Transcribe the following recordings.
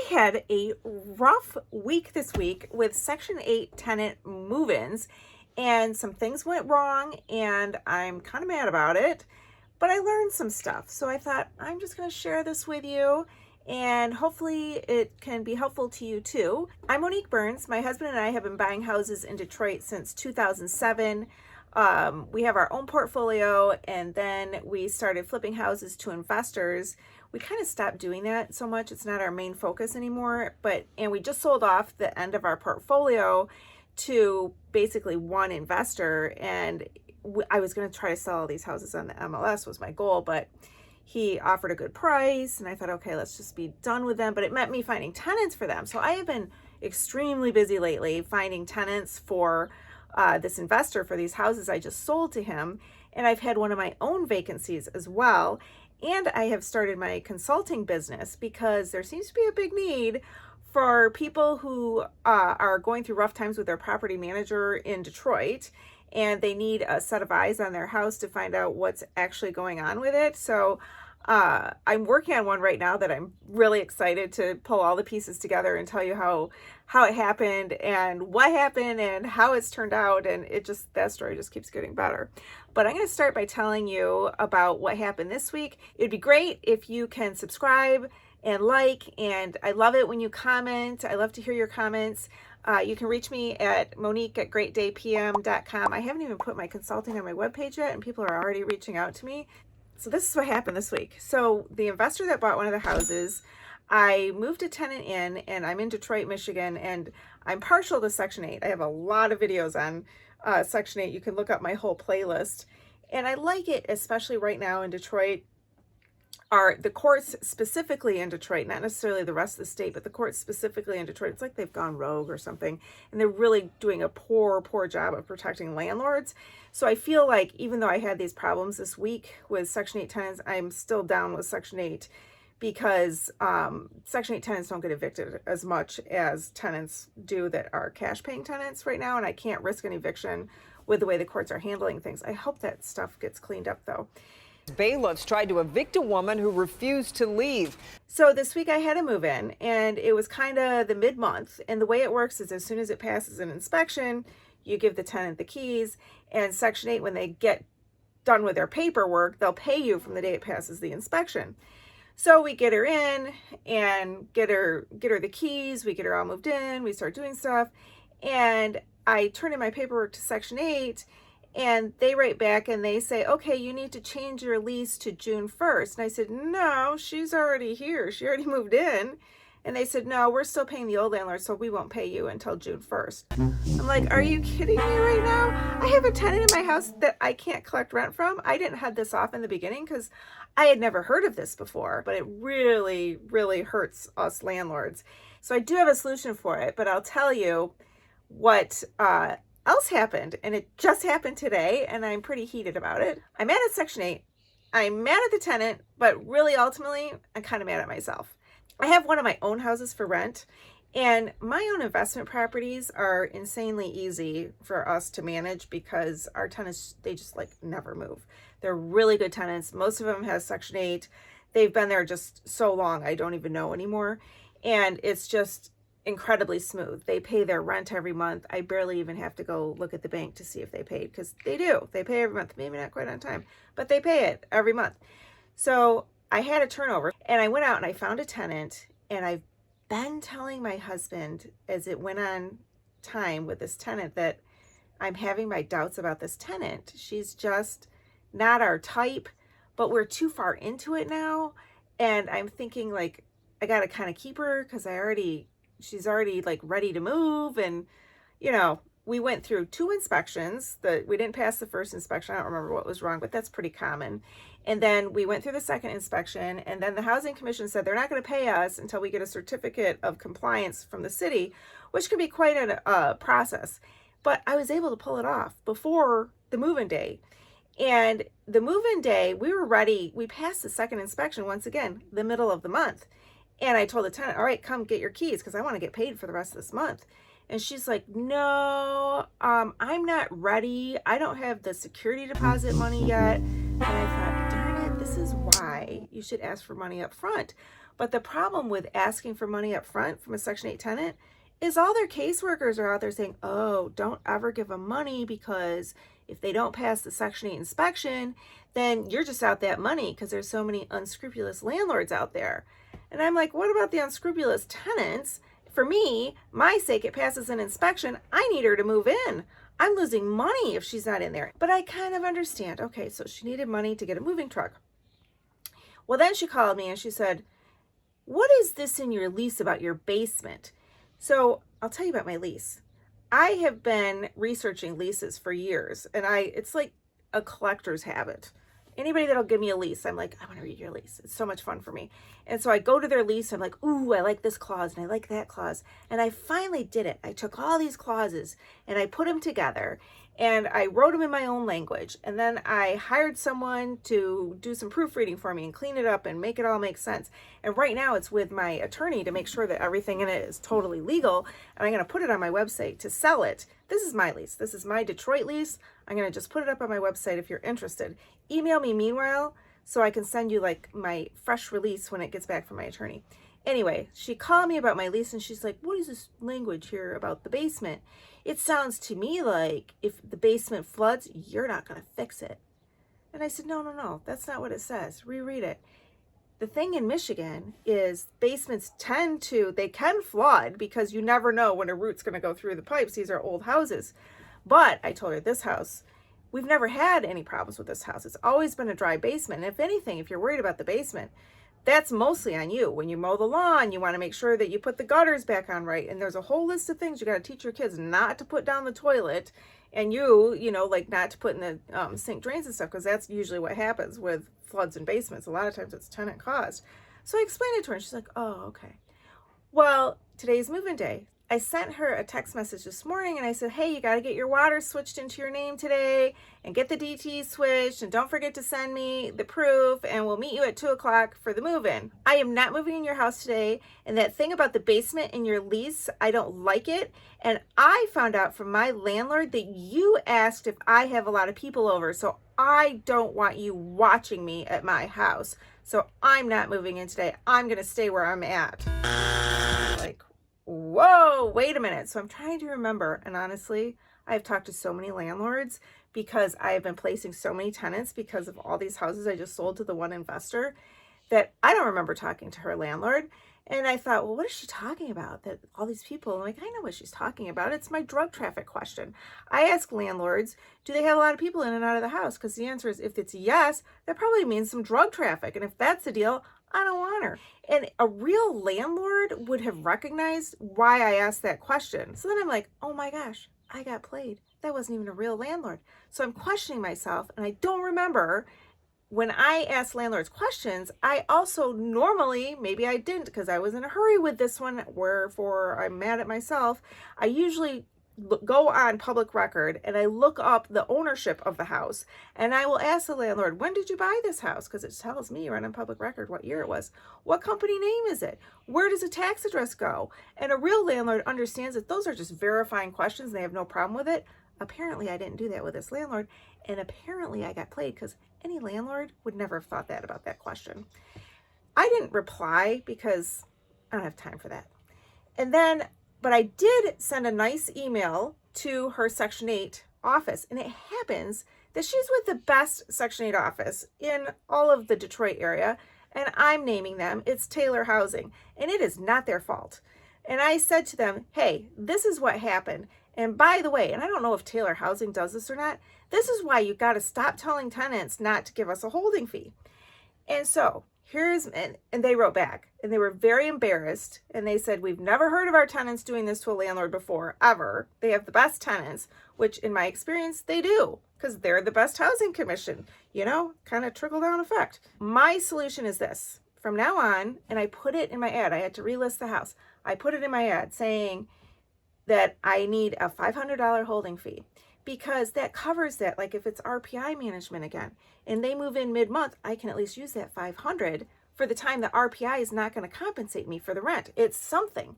had a rough week this week with Section 8 tenant move-ins, and some things went wrong, and I'm kind of mad about it, but I learned some stuff. So I thought I'm just going to share this with you, and hopefully it can be helpful to you too. I'm Monique Burns. My husband and I have been buying houses in Detroit since 2007. We have our own portfolio, and then we started flipping houses to investors. We kind of stopped doing that so much. It's not our main focus anymore, and we just sold off the end of our portfolio to basically one investor, and I was going to try to sell all these houses on the MLS was my goal, but he offered a good price, and I thought, okay, let's just be done with them. But it meant me finding tenants for them. So I have been extremely busy lately finding tenants for this investor for these houses I just sold to him. And I've had one of my own vacancies as well. And I have started my consulting business because there seems to be a big need for people who are going through rough times with their property manager in Detroit, and they need a set of eyes on their house to find out what's actually going on with it. So I'm working on one right now that I'm really excited to pull all the pieces together and tell you how it happened and what happened and how it's turned out. And that story just keeps getting better. But I'm going to start by telling you about what happened this week. It'd be great if you can subscribe and like, and I love it when you comment. I love to hear your comments. You can reach me at monique@greatdaypm.com. I haven't even put my consulting on my webpage yet, and people are already reaching out to me. So this is what happened this week. So the investor that bought one of the houses, I moved a tenant in, and I'm in Detroit, Michigan, and I'm partial to Section 8. I have a lot of videos on Section 8. You can look up my whole playlist. And I like it, especially right now in Detroit. The courts specifically in Detroit, not necessarily the rest of the state, but the courts specifically in Detroit, it's like they've gone rogue or something, and they're really doing a poor job of protecting landlords. So I feel like even though I had these problems this week with Section 8 tenants, I'm still down with Section 8 because Section 8 tenants don't get evicted as much as tenants do that are cash paying tenants right now, and I can't risk an eviction with the way the courts are handling things. I hope that stuff gets cleaned up though. Bailiffs tried to evict a woman who refused to leave. So this week I had a move in, and it was kind of the mid-month, and the way it works is as soon as it passes an inspection, you give the tenant the keys, and Section 8, when they get done with their paperwork, they'll pay you from the day it passes the inspection. So we get her in and get her the keys, we get her all moved in, we start doing stuff, and I turn in my paperwork to Section 8, and they write back and they say, okay, you need to change your lease to June 1st. And I said, no, she's already here. She already moved in. And they said, no, we're still paying the old landlord, so we won't pay you until June 1st. I'm like, are you kidding me right now? I have a tenant in my house that I can't collect rent from. I didn't head this off in the beginning because I had never heard of this before, but it really, really hurts us landlords. So I do have a solution for it, but I'll tell you what else happened, and it just happened today, and I'm pretty heated about it. I'm mad at Section 8. I'm mad at the tenant, but really ultimately, I'm kind of mad at myself. I have one of my own houses for rent, and my own investment properties are insanely easy for us to manage because our tenants, they just like never move. They're really good tenants. Most of them have Section 8. They've been there just so long, I don't even know anymore. And it's just incredibly smooth. They pay their rent every month. I barely even have to go look at the bank to see if they paid, because they do. They pay every month, maybe not quite on time, but they pay it every month. So I had a turnover, and I went out and I found a tenant, and I've been telling my husband as it went on time with this tenant that I'm having my doubts about this tenant. She's just not our type, but we're too far into it now. And I'm thinking like, I got to kind of keep her because she's already like ready to move. And, we went through 2 inspections. We didn't pass the first inspection. I don't remember what was wrong, but that's pretty common. And then we went through the second inspection, and then the Housing Commission said they're not going to pay us until we get a certificate of compliance from the city, which could be quite a process. But I was able to pull it off before the move-in day. And the move-in day, we were ready. We passed the second inspection once again, the middle of the month. And I told the tenant, all right, come get your keys because I want to get paid for the rest of this month. And she's like, no, I'm not ready. I don't have the security deposit money yet. And I thought, darn it, this is why you should ask for money up front. But the problem with asking for money up front from a Section 8 tenant is all their caseworkers are out there saying, oh, don't ever give them money because if they don't pass the Section 8 inspection, then you're just out that money because there's so many unscrupulous landlords out there. And I'm like, what about the unscrupulous tenants? For me, my sake, it passes an inspection. I need her to move in. I'm losing money if she's not in there. But I kind of understand. Okay, so she needed money to get a moving truck. Well, then she called me and she said, what is this in your lease about your basement? So I'll tell you about my lease. I have been researching leases for years, and it's like a collector's habit. Anybody that'll give me a lease, I'm like, I want to read your lease. It's so much fun for me. And so I go to their lease. I'm like, ooh, I like this clause and I like that clause. And I finally did it. I took all these clauses and I put them together and I wrote them in my own language. And then I hired someone to do some proofreading for me and clean it up and make it all make sense. And right now it's with my attorney to make sure that everything in it is totally legal. And I'm going to put it on my website to sell it. This is my lease. This is my Detroit lease. I'm going to just put it up on my website if you're interested. Email me meanwhile so I can send you like my fresh release when it gets back from my attorney. Anyway, she called me about my lease and she's like, what is this language here about the basement? It sounds to me like if the basement floods, you're not going to fix it. And I said, no, that's not what it says. Reread it. The thing in Michigan is basements can flood because you never know when a root's going to go through the pipes. These are old houses. But I told her this house, we've never had any problems with this house. It's always been a dry basement. And if anything, if you're worried about the basement, that's mostly on you. When you mow the lawn, you want to make sure that you put the gutters back on right. And there's a whole list of things you got to teach your kids not to put down the toilet and like not to put in the sink drains and stuff, because that's usually what happens with floods and basements. A lot of times it's tenant caused. So I explained it to her and she's like, oh, okay. Well, today's move-in day. I sent her a text message this morning and I said, hey, you got to get your water switched into your name today and get the DT switched and don't forget to send me the proof and we'll meet you at 2:00 for the move-in. I am not moving in your house today, and that thing about the basement in your lease, I don't like it. And I found out from my landlord that you asked if I have a lot of people over, so I don't want you watching me at my house. So I'm not moving in today. I'm going to stay where I'm at. Like, whoa, wait a minute. So I'm trying to remember. And honestly, I've talked to so many landlords because I have been placing so many tenants because of all these houses I just sold to the one investor that I don't remember talking to her landlord. And I thought, well, what is she talking about? That all these people, I'm like, I know what she's talking about. It's my drug traffic question. I ask landlords, do they have a lot of people in and out of the house? Because the answer is, if it's yes, that probably means some drug traffic. And if that's the deal, I don't want her. And a real landlord would have recognized why I asked that question. So then I'm like, oh my gosh, I got played. That wasn't even a real landlord. So I'm questioning myself, and I don't remember. When I ask landlords questions, I also normally, maybe I didn't because I was in a hurry with this one, wherefore I'm mad at myself. I usually go on public record and I look up the ownership of the house, and I will ask the landlord, when did you buy this house? Because it tells me right on public record what year it was. What company name is it? Where does the tax address go? And a real landlord understands that those are just verifying questions and they have no problem with it. Apparently I didn't do that with this landlord, and apparently I got played because any landlord would never have thought that about that question. I didn't reply because I don't have time for that. But I did send a nice email to her Section 8 office, and it happens that she's with the best Section 8 office in all of the Detroit area, and I'm naming them. It's Taylor Housing, and it is not their fault. And I said to them, hey, this is what happened. And by the way, and I don't know if Taylor Housing does this or not, this is why you got to stop telling tenants not to give us a holding fee. And so and they wrote back, and they were very embarrassed. And they said, we've never heard of our tenants doing this to a landlord before, ever. They have the best tenants, which in my experience, they do, because they're the best housing commission, kind of trickle down effect. My solution is this. From now on, and I put it in my ad, I had to relist the house. I put it in my ad saying that I need a $500 holding fee, because that covers that. Like if it's RPI management again, and they move in mid-month, I can at least use that $500 for the time that RPI is not going to compensate me for the rent. It's something.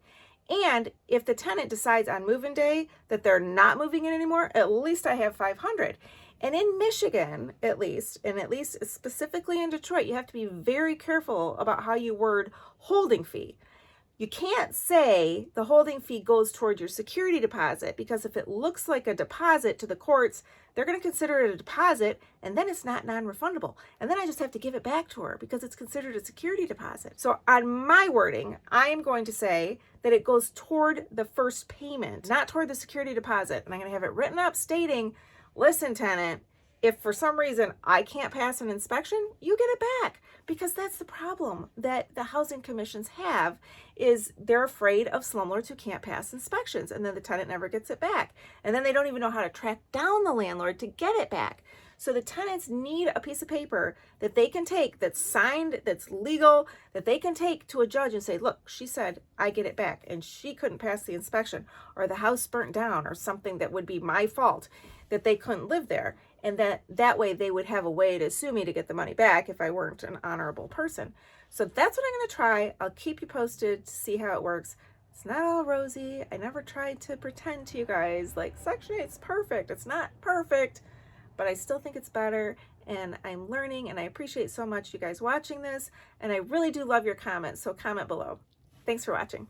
And if the tenant decides on move-in day that they're not moving in anymore, at least I have $500. And in Michigan, at least, and at least specifically in Detroit, you have to be very careful about how you word holding fee. You can't say the holding fee goes toward your security deposit, because if it looks like a deposit to the courts, they're going to consider it a deposit, and then it's not non-refundable. And then I just have to give it back to her because it's considered a security deposit. So on my wording, I'm going to say that it goes toward the first payment, not toward the security deposit. And I'm going to have it written up stating, listen, tenant, if for some reason I can't pass an inspection, you get it back. Because that's the problem that the housing commissions have, is they're afraid of slumlords who can't pass inspections, and then the tenant never gets it back. And then they don't even know how to track down the landlord to get it back. So the tenants need a piece of paper that they can take, that's signed, that's legal, that they can take to a judge and say, look, she said I get it back, and she couldn't pass the inspection, or the house burnt down, or something that would be my fault, that they couldn't live there. And that way they would have a way to sue me to get the money back if I weren't an honorable person. So that's what I'm going to try. I'll keep you posted to see how it works. It's not all rosy. I never tried to pretend to you guys like Section 8's perfect. It's not perfect, but I still think it's better, and I'm learning, and I appreciate so much you guys watching this, and I really do love your comments, so comment below. Thanks for watching.